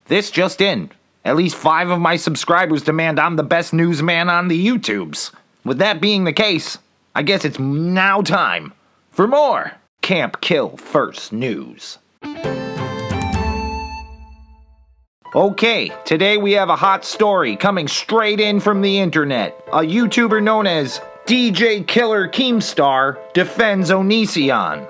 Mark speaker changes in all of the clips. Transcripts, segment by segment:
Speaker 1: This just in. At least 5 of my subscribers demand I'm the best newsman on the YouTubes. With that being the case, I guess it's now time for more CampKill First-News. Okay, today we have a hot story coming straight in from the internet. A YouTuber known as DJ Killer Keemstar defends Onision.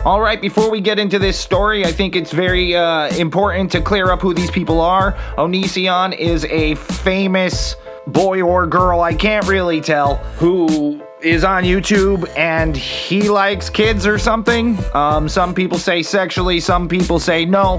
Speaker 1: Alright, before we get into this story, I think it's very important to clear up who these people are. Onision is a famous boy or girl, I can't really tell, who is on YouTube and he likes kids or something. Some people say sexually, some people say no,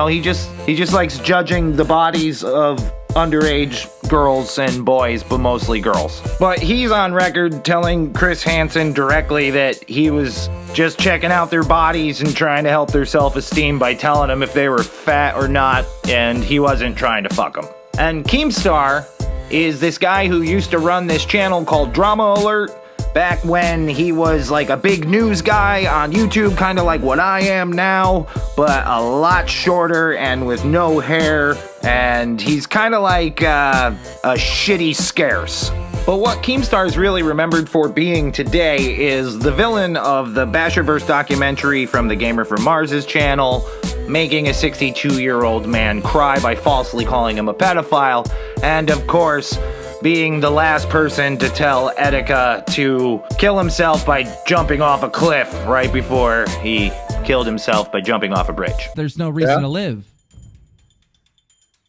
Speaker 1: he just likes judging the bodies of underage girls and boys, but mostly girls. But he's on record telling Chris Hansen directly that he was just checking out their bodies and trying to help their self-esteem by telling them if they were fat or not, and he wasn't trying to fuck them. And Keemstar is this guy who used to run this channel called Drama Alert back when he was like a big news guy on YouTube, kind of like what I am now, but a lot shorter and with no hair, and he's kind of like a shitty Scarce. But what Keemstar is really remembered for being today is the villain of the Basherverse documentary from the Gamer from Mars' channel, making a 62-year-old man cry by falsely calling him a pedophile, and of course, being the last person to tell Etika to kill himself by jumping off a cliff right before he killed himself by jumping off a bridge.
Speaker 2: There's no reason to live.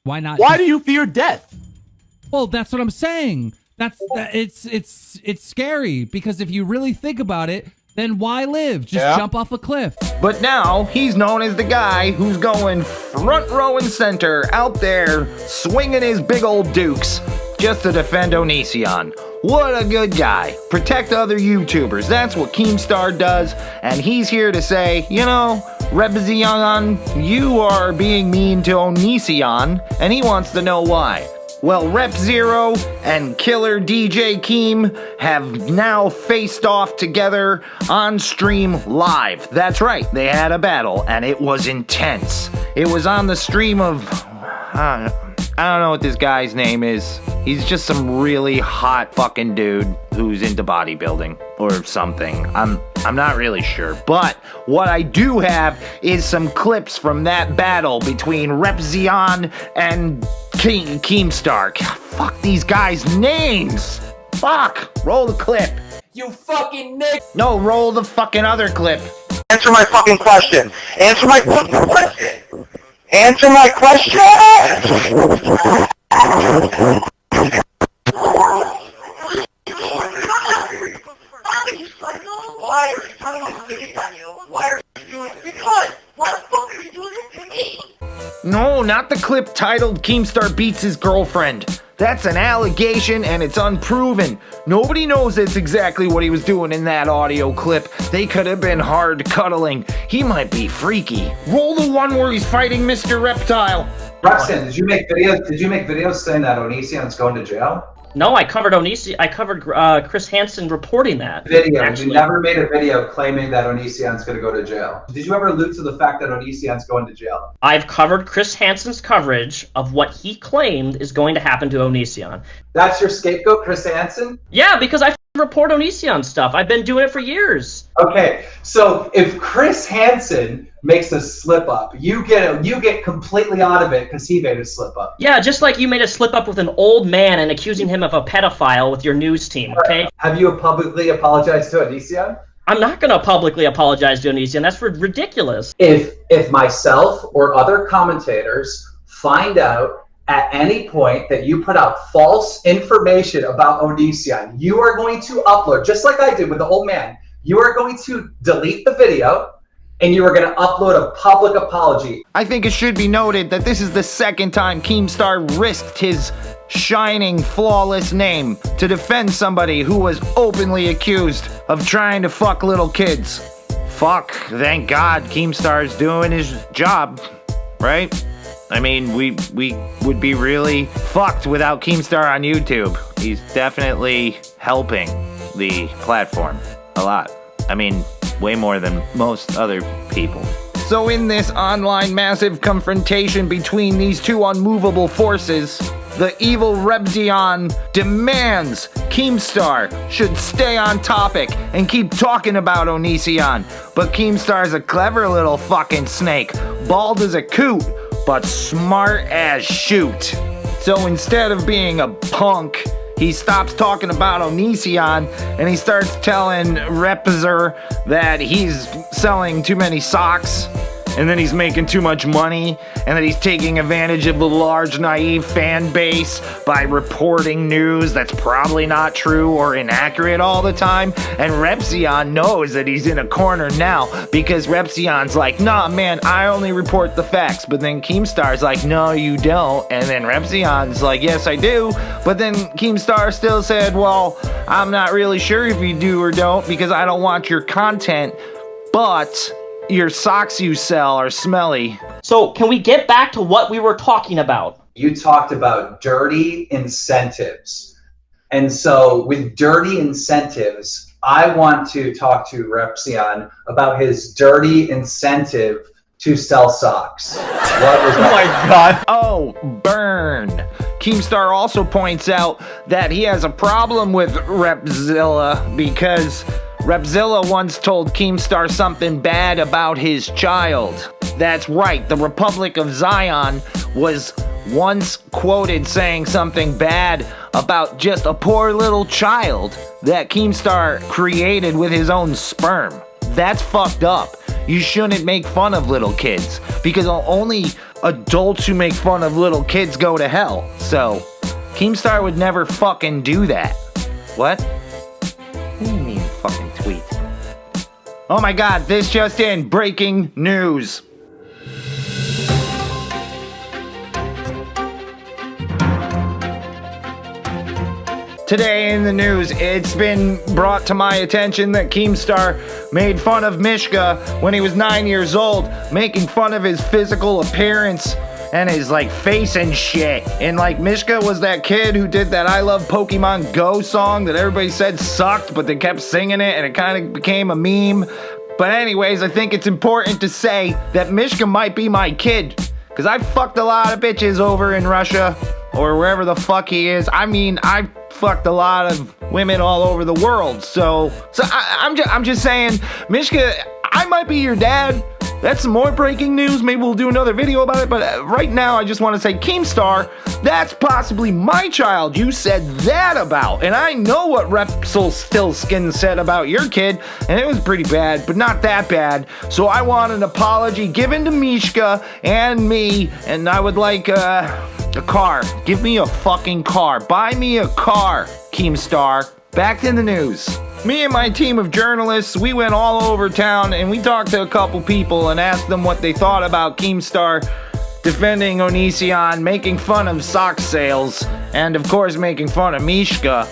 Speaker 2: Why not?
Speaker 3: Why do you fear death?
Speaker 2: Well, that's what I'm saying. It's scary, because if you really think about it, then why live? Just jump off a cliff.
Speaker 1: But now, he's known as the guy who's going front row and center out there swinging his big old dukes just to defend Onision. What a good guy. Protect other YouTubers. That's what Keemstar does. And he's here to say, you know, Repzion, you are being mean to Onision, and he wants to know why. Well, Repzero and Killer DJ Keem have now faced off together on stream live. That's right, they had a battle, and it was intense. It was on the stream of... I don't know what this guy's name is. He's just some really hot fucking dude who's into bodybuilding or something. I'm not really sure. But what I do have is some clips from that battle between Repzion and Keemstar. Fuck these guys' names. Fuck. Roll the clip.
Speaker 3: You fucking nick.
Speaker 1: No, roll the fucking other clip.
Speaker 4: Answer my fucking question. Answer my fucking question. Answer my question!
Speaker 1: No, not the clip titled Keemstar beats his girlfriend. That's an allegation and it's unproven. Nobody knows that's exactly what he was doing in that audio clip. They could have been hard cuddling. He might be freaky. Roll the one where he's fighting Mr. Reptile.
Speaker 5: Repzion, did you make videos saying that Onision's going to jail?
Speaker 6: No, I covered Onision. I covered Chris Hansen reporting that.
Speaker 5: You never made a video claiming that Onision's going to go to jail. Did you ever allude to the fact that Onision's going to jail?
Speaker 6: I've covered Chris Hansen's coverage of what he claimed is going to happen to Onision.
Speaker 5: That's your scapegoat, Chris Hansen?
Speaker 6: Yeah, because I report Onision stuff. I've been doing it for years.
Speaker 5: Okay, so if Chris Hansen makes a slip up, you get completely out of it because he made a slip up.
Speaker 6: Yeah, just like you made a slip up with an old man and accusing him of a pedophile with your news team, okay?
Speaker 5: Have you publicly apologized to Onision?
Speaker 6: I'm not going to publicly apologize to Onision. That's ridiculous.
Speaker 5: If myself or other commentators find out at any point that you put out false information about Onision, you are going to upload, just like I did with the old man, you are going to delete the video and you are going to upload a public apology.
Speaker 1: I think it should be noted that this is the second time Keemstar risked his shining, flawless name to defend somebody who was openly accused of trying to fuck little kids. Fuck, thank God Keemstar's doing his job, right? I mean, we would be really fucked without Keemstar on YouTube. He's definitely helping the platform a lot. I mean, way more than most other people. So in this online massive confrontation between these two unmovable forces, the evil Repzion demands Keemstar should stay on topic and keep talking about Onision. But Keemstar's a clever little fucking snake, bald as a coot, but smart as shoot. So instead of being a punk, he stops talking about Onision and he starts telling Repzion that he's selling too many socks, and then he's making too much money, and that he's taking advantage of the large naive fan base by reporting news that's probably not true or inaccurate all the time. And Repzion knows that he's in a corner now, because Repzion's like, nah man, I only report the facts. But then Keemstar's like, no you don't. And then Repzion's like, yes I do. But then Keemstar still said, well, I'm not really sure if you do or don't, because I don't want your content, but your socks you sell are smelly.
Speaker 6: So, can we get back to what we were talking about?
Speaker 5: You talked about dirty incentives. And so, with dirty incentives, I want to talk to Repzion about his dirty incentive to sell socks. What was
Speaker 3: Oh my god.
Speaker 1: Oh, burn. Keemstar also points out that he has a problem with Repzilla because Repzilla once told Keemstar something bad about his child. That's right, the Republic of Zion was once quoted saying something bad about just a poor little child that Keemstar created with his own sperm. That's fucked up. You shouldn't make fun of little kids, because only adults who make fun of little kids go to hell. So, Keemstar would never fucking do that. What? What do you mean fucking tweet? Oh my god, this just in, breaking news. Today in the news, it's been brought to my attention that Keemstar made fun of Misha when he was 9 years old, making fun of his physical appearance and his like face and shit. And like Misha was that kid who did that I Love Pokemon Go song that everybody said sucked, but they kept singing it and it kind of became a meme. But anyways, I think it's important to say that Misha might be my kid, because I fucked a lot of bitches over in Russia or wherever the fuck he is. I mean, I fucked a lot of women all over the world. So I'm just saying, Misha, I might be your dad. That's some more breaking news. Maybe we'll do another video about it. But right now, I just want to say, Keemstar, that's possibly my child you said that about. And I know what Repzion said about your kid, and it was pretty bad, but not that bad. So I want an apology given to Misha and me, and I would like a car. Give me a fucking car. Buy me a car, Keemstar. Back to the news. Me and my team of journalists, we went all over town and we talked to a couple people and asked them what they thought about Keemstar defending Onision, making fun of sock sales, and of course making fun of Misha.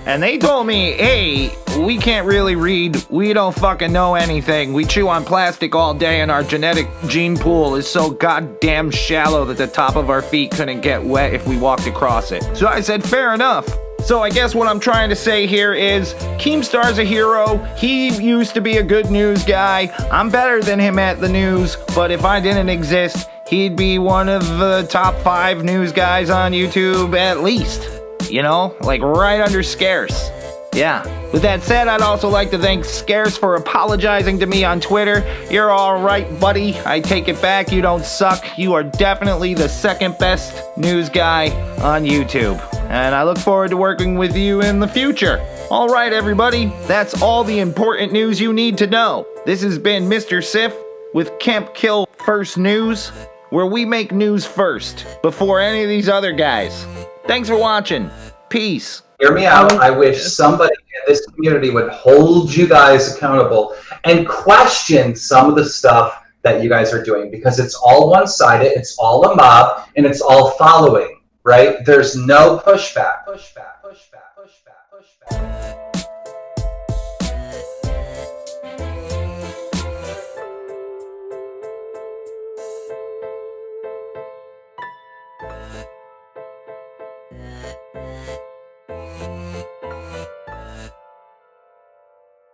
Speaker 1: And they told me, hey, we can't really read, we don't fucking know anything, we chew on plastic all day and our genetic gene pool is so goddamn shallow that the top of our feet couldn't get wet if we walked across it. So I said, fair enough. So I guess what I'm trying to say here is, Keemstar's a hero. He used to be a good news guy. I'm better than him at the news, but if I didn't exist, he'd be one of the top 5 news guys on YouTube at least. You know, like right under Scarce. Yeah. With that said, I'd also like to thank Scarce for apologizing to me on Twitter. You're alright, buddy. I take it back. You don't suck. You are definitely the second best news guy on YouTube. And I look forward to working with you in the future. Alright, everybody. That's all the important news you need to know. This has been Mr. Sif with CampKill First-News, where we make news first, before any of these other guys. Thanks for watching. Peace.
Speaker 5: Hear me out. I wish somebody in this community would hold you guys accountable and question some of the stuff that you guys are doing, because it's all one-sided, it's all a mob, and it's all following, right? There's no pushback. Pushback.